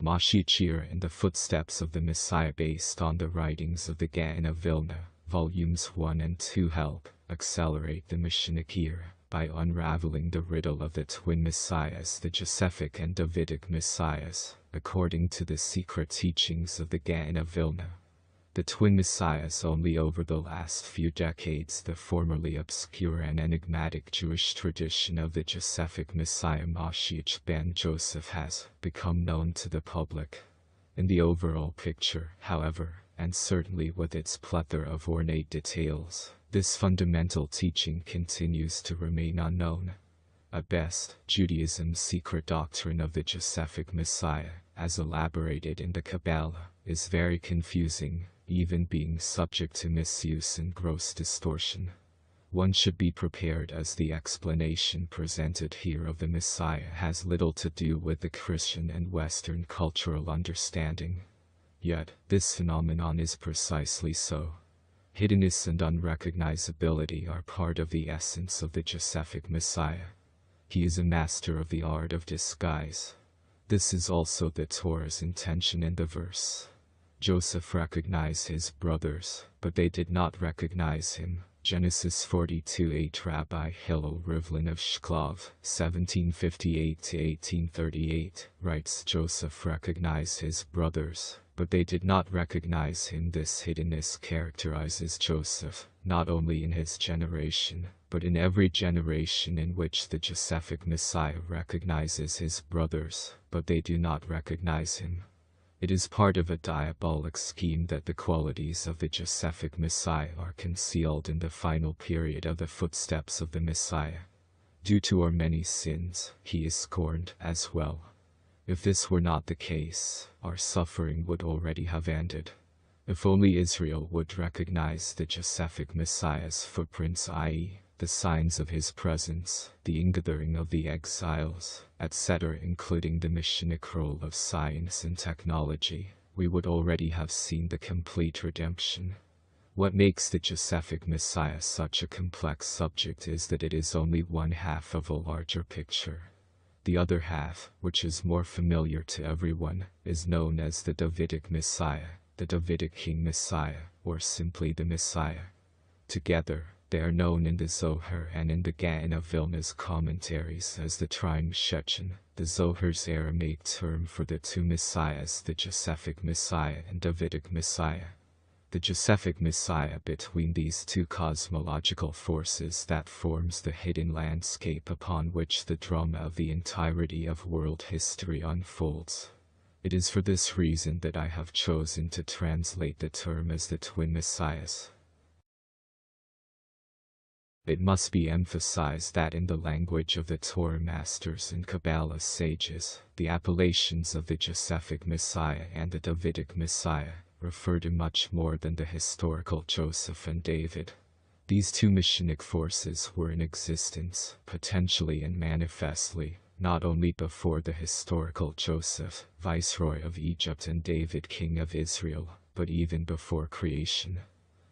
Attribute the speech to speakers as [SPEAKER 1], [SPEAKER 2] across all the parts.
[SPEAKER 1] MoShiach Era in the Footsteps of the Messiah, based on the writings of the Gaon of Vilna, Volumes 1 and 2, help accelerate the MoShiach Era by unraveling the riddle of the twin messiahs, the Josephic and Davidic messiahs, according to the secret teachings of the Gaon of Vilna. The twin messiahs only over the last few decades the formerly obscure and enigmatic Jewish tradition of the Josephic messiah MoShiach Ben-YoSef has become known to the public. In the overall picture, however, and certainly with its plethora of ornate details, this fundamental teaching continues to remain unknown. At best, Judaism's secret doctrine of the Josephic messiah, as elaborated in the Kabbalah, is very confusing, even being subject to misuse and gross distortion. One should be prepared, as the explanation presented here of the Messiah has little to do with the Christian and Western cultural understanding. Yet, this phenomenon is precisely so. Hiddenness and unrecognizability are part of the essence of the Josephic Messiah. He is a master of the art of disguise. This is also the Torah's intention in the verse. Joseph recognized his brothers, but they did not recognize him. Genesis 42:8. Rabbi Hillel Rivlin of Shklov, 1758–1838, writes, Joseph recognized his brothers, but they did not recognize him. This hiddenness characterizes Joseph, not only in his generation, but in every generation in which the Josephic Messiah recognizes his brothers, but they do not recognize him. It is part of a diabolic scheme that the qualities of the Josephic Messiah are concealed in the final period of the footsteps of the Messiah. Due to our many sins, he is scorned as well. If this were not the case, our suffering would already have ended. If only Israel would recognize the Josephic Messiah's footprints, i.e., the signs of his presence, the ingathering of the exiles, etc., including the MoShiach role of science and technology, we would already have seen the complete redemption. What makes the Josephic Messiah such a complex subject is that it is only one half of a larger picture. The other half, which is more familiar to everyone, is known as the Davidic Messiah, the Davidic King Messiah, or simply the Messiah. Together, they are known in the Zohar and in the Gaon of Vilna's commentaries as the Trine Shechen, the Zohar's Aramaic term for the two messiahs, the Josephic Messiah and Davidic Messiah. The Josephic Messiah between these two cosmological forces that forms the hidden landscape upon which the drama of the entirety of world history unfolds. It is for this reason that I have chosen to translate the term as the twin messiahs. It must be emphasized that in the language of the Torah masters and Kabbalah sages, the appellations of the Josephic Messiah and the Davidic Messiah refer to much more than the historical Joseph and David. These two Messianic forces were in existence, potentially and manifestly, not only before the historical Joseph, viceroy of Egypt, and David, king of Israel, but even before creation.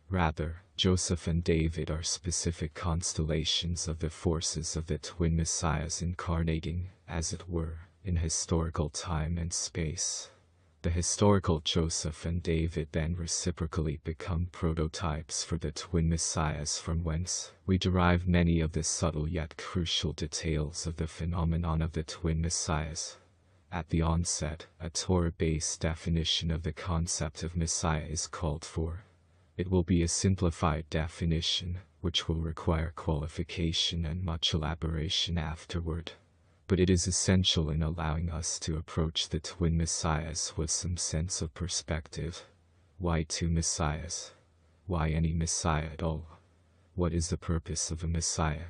[SPEAKER 1] Rather, Joseph and David are specific constellations of the forces of the twin messiahs incarnating, as it were, in historical time and space. The historical Joseph and David then reciprocally become prototypes for the twin messiahs, from whence we derive many of the subtle yet crucial details of the phenomenon of the twin messiahs. At the onset, a Torah-based definition of the concept of Messiah is called for. It will be a simplified definition, which will require qualification and much elaboration afterward. But it is essential in allowing us to approach the twin messiahs with some sense of perspective. Why two messiahs? Why any messiah at all? What is the purpose of a messiah?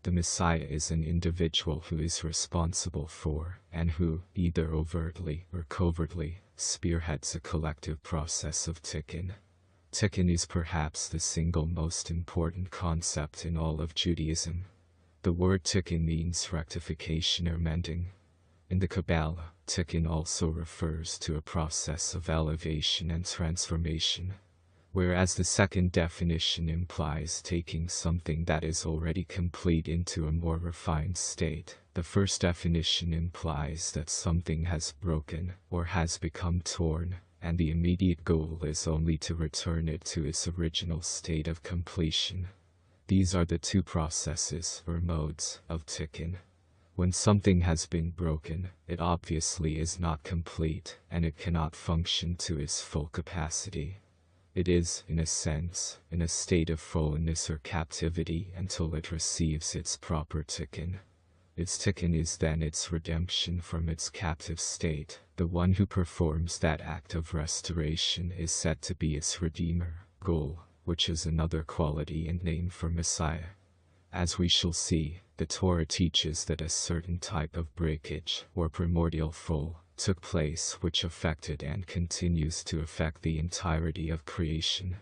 [SPEAKER 1] The messiah is an individual who is responsible for, and who, either overtly or covertly, spearheads a collective process of tikkun. Tikkun is perhaps the single most important concept in all of Judaism. The word tikkun means rectification or mending. In the Kabbalah, tikkun also refers to a process of elevation and transformation. Whereas the second definition implies taking something that is already complete into a more refined state, the first definition implies that something has broken or has become torn, and the immediate goal is only to return it to its original state of completion. These are the two processes, or modes, of tikkun. When something has been broken, it obviously is not complete, and it cannot function to its full capacity. It is, in a sense, in a state of fallenness or captivity until it receives its proper tikkun. Its tikkun is then its redemption from its captive state. The one who performs that act of restoration is said to be its redeemer, goal, which is another quality and name for Messiah. As we shall see, the Torah teaches that a certain type of breakage, or primordial fall, took place which affected and continues to affect the entirety of creation.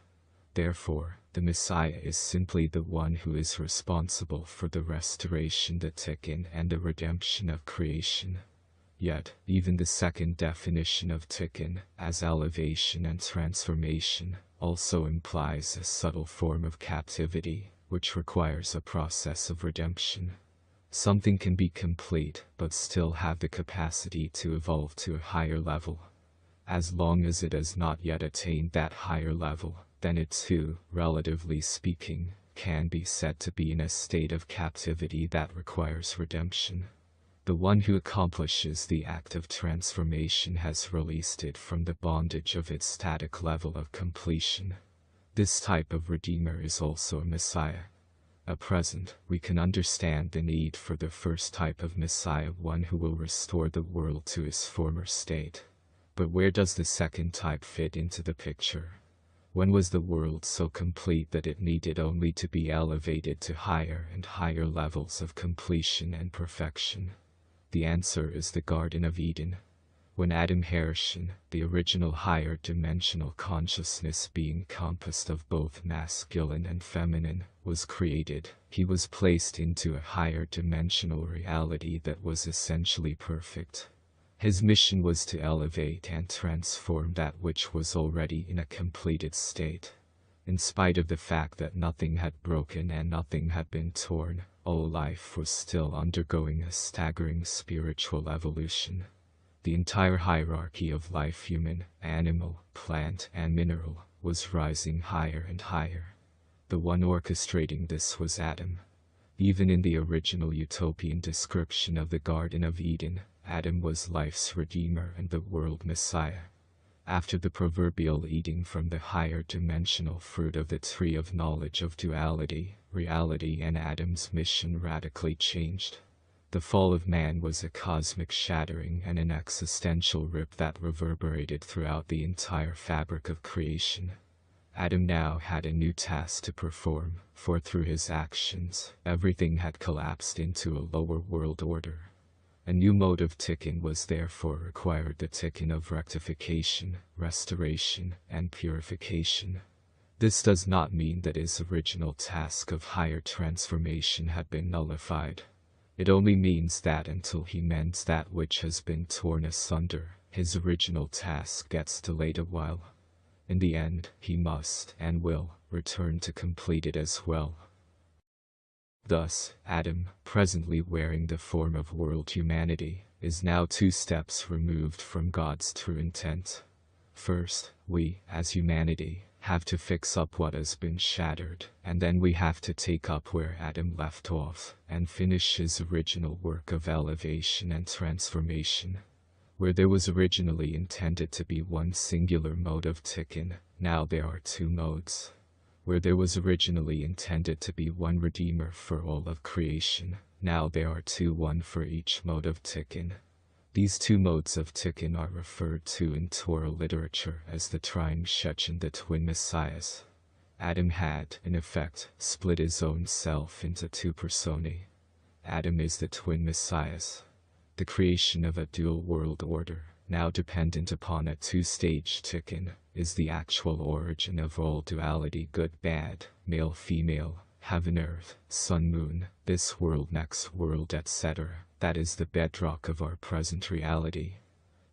[SPEAKER 1] Therefore, the Messiah is simply the one who is responsible for the restoration, the tikkun, and the redemption of creation. Yet, even the second definition of tikkun, as elevation and transformation, also implies a subtle form of captivity, which requires a process of redemption. Something can be complete, but still have the capacity to evolve to a higher level. As long as it has not yet attained that higher level, then it too, relatively speaking, can be said to be in a state of captivity that requires redemption. The one who accomplishes the act of transformation has released it from the bondage of its static level of completion. This type of redeemer is also a Messiah. At present, we can understand the need for the first type of Messiah, one who will restore the world to its former state. But where does the second type fit into the picture? When was the world so complete that it needed only to be elevated to higher and higher levels of completion and perfection? The answer is the Garden of Eden. When Adam Harishon, the original higher dimensional consciousness being composed of both masculine and feminine, was created, he was placed into a higher dimensional reality that was essentially perfect. His mission was to elevate and transform that which was already in a completed state. In spite of the fact that nothing had broken and nothing had been torn, all life was still undergoing a staggering spiritual evolution. The entire hierarchy of life, human, animal, plant, and mineral, was rising higher and higher. The one orchestrating this was Adam. Even in the original utopian description of the Garden of Eden, Adam was life's redeemer and the world Messiah. After the proverbial eating from the higher dimensional fruit of the tree of knowledge of duality, reality and Adam's mission radically changed. The fall of man was a cosmic shattering and an existential rip that reverberated throughout the entire fabric of creation. Adam now had a new task to perform, for through his actions, everything had collapsed into a lower world order. A new mode of tikkun was therefore required, the tikkun of rectification, restoration, and purification. This does not mean that his original task of higher transformation had been nullified. It only means that until he mends that which has been torn asunder, his original task gets delayed a while. In the end, he must and will return to complete it as well. Thus, Adam, presently wearing the form of world humanity, is now 2 steps removed from God's true intent. First, we, as humanity, have to fix up what has been shattered, and then we have to take up where Adam left off, and finish his original work of elevation and transformation. Where there was originally intended to be one singular mode of tikkun, now there are 2 modes. Where there was originally intended to be one Redeemer for all of creation, now there are 2, one for each mode of tikkun. These 2 modes of tikkun are referred to in Torah literature as the Trying Shechen, the twin messiahs. Adam had, in effect, split his own self into 2 personae. Adam is the twin messiahs. The creation of a dual world order, now dependent upon a 2-stage tikkun, is the actual origin of all duality, good-bad, male-female, heaven-earth, sun-moon, this world, next world, etc. That is the bedrock of our present reality.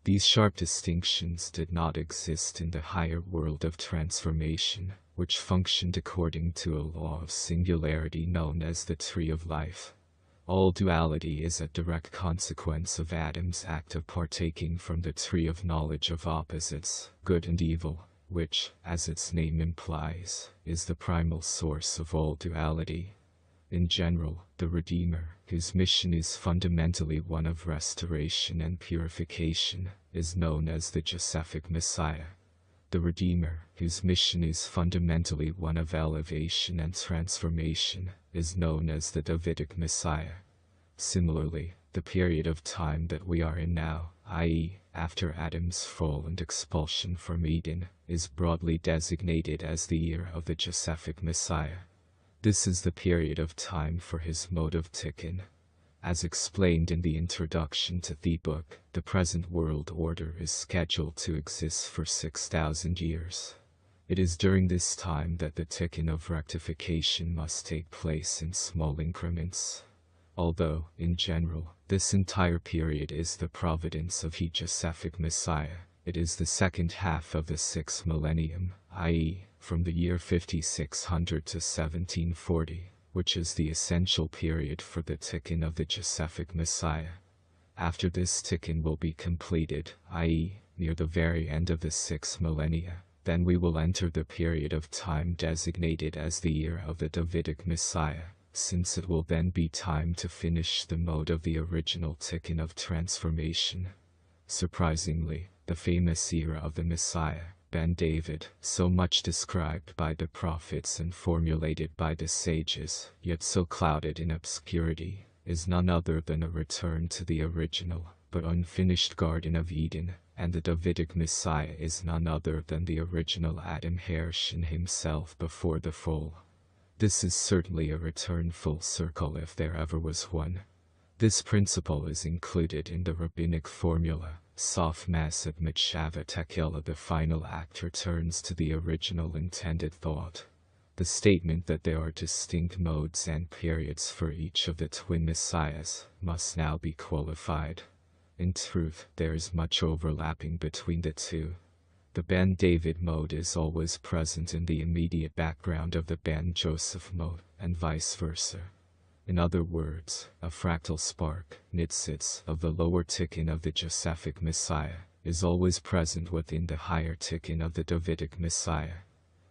[SPEAKER 1] These sharp distinctions did not exist in the higher world of transformation, which functioned according to a law of singularity known as the tree of life. All duality is a direct consequence of Adam's act of partaking from the tree of knowledge of opposites, good and evil, which, as its name implies, is the primal source of all duality. In general, the Redeemer, whose mission is fundamentally one of restoration and purification, is known as the Josephic Messiah. The Redeemer, whose mission is fundamentally one of elevation and transformation, is known as the Davidic Messiah. Similarly, the period of time that we are in now, i.e., after Adam's fall and expulsion from Eden, is broadly designated as the year of the Josephic Messiah. This is the period of time for his mode of tikkun. As explained in the introduction to the book, the present world order is scheduled to exist for 6,000 years. It is during this time that the tikkun of rectification must take place in small increments. Although, in general, this entire period is the providence of the Josephic Messiah, it is the second half of the 6th millennium, i.e., from the year 5600 to 1740, which is the essential period for the tikkun of the Josephic Messiah. After this tikkun will be completed, i.e., near the very end of the 6th millennia, then we will enter the period of time designated as the year of the Davidic Messiah, since it will then be time to finish the mode of the original tikkun of transformation. Surprisingly, the famous era of the Messiah, Ben-Dovid, so much described by the prophets and formulated by the sages, yet so clouded in obscurity, is none other than a return to the original, but unfinished Garden of Eden, and the Davidic Messiah is none other than the original Adam Harshan himself before the fall. This is certainly a return full circle if there ever was one. This principle is included in the rabbinic formula, Sof Masat Mitshava Tekila. The final act returns to the original intended thought. The statement that there are distinct modes and periods for each of the twin messiahs must now be qualified. In truth, there is much overlapping between the two. The Ben-Dovid mode is always present in the immediate background of the Ben-Joseph mode, and vice versa. In other words, a fractal spark, nitzitz, of the lower tikkun of the Josephic Messiah, is always present within the higher tikkun of the Davidic Messiah.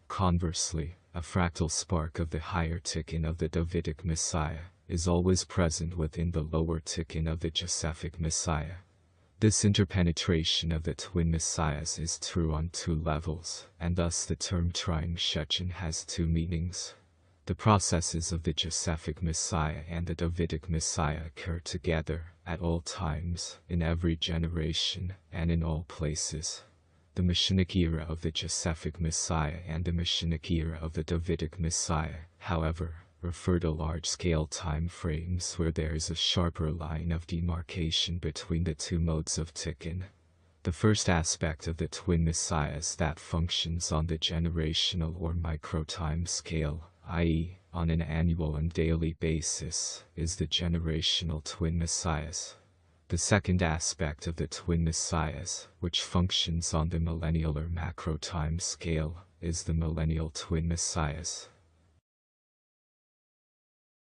[SPEAKER 1] Conversely, a fractal spark of the higher tikkun of the Davidic Messiah is always present within the lower tikkun of the Josephic Messiah. This interpenetration of the twin messiahs is true on two levels, and thus the term trying Shechen has two meanings. The processes of the Josephic Messiah and the Davidic Messiah occur together, at all times, in every generation, and in all places. The MoShiach era of the Josephic Messiah and the MoShiach era of the Davidic Messiah, however, refer to large-scale time frames where there is a sharper line of demarcation between the two modes of tikkun. The first aspect of the twin messiahs that functions on the generational or micro-time scale, i.e., on an annual and daily basis, is the generational twin messiahs. The second aspect of the twin messiahs, which functions on the millennial or macro-time scale, is the millennial twin messiahs.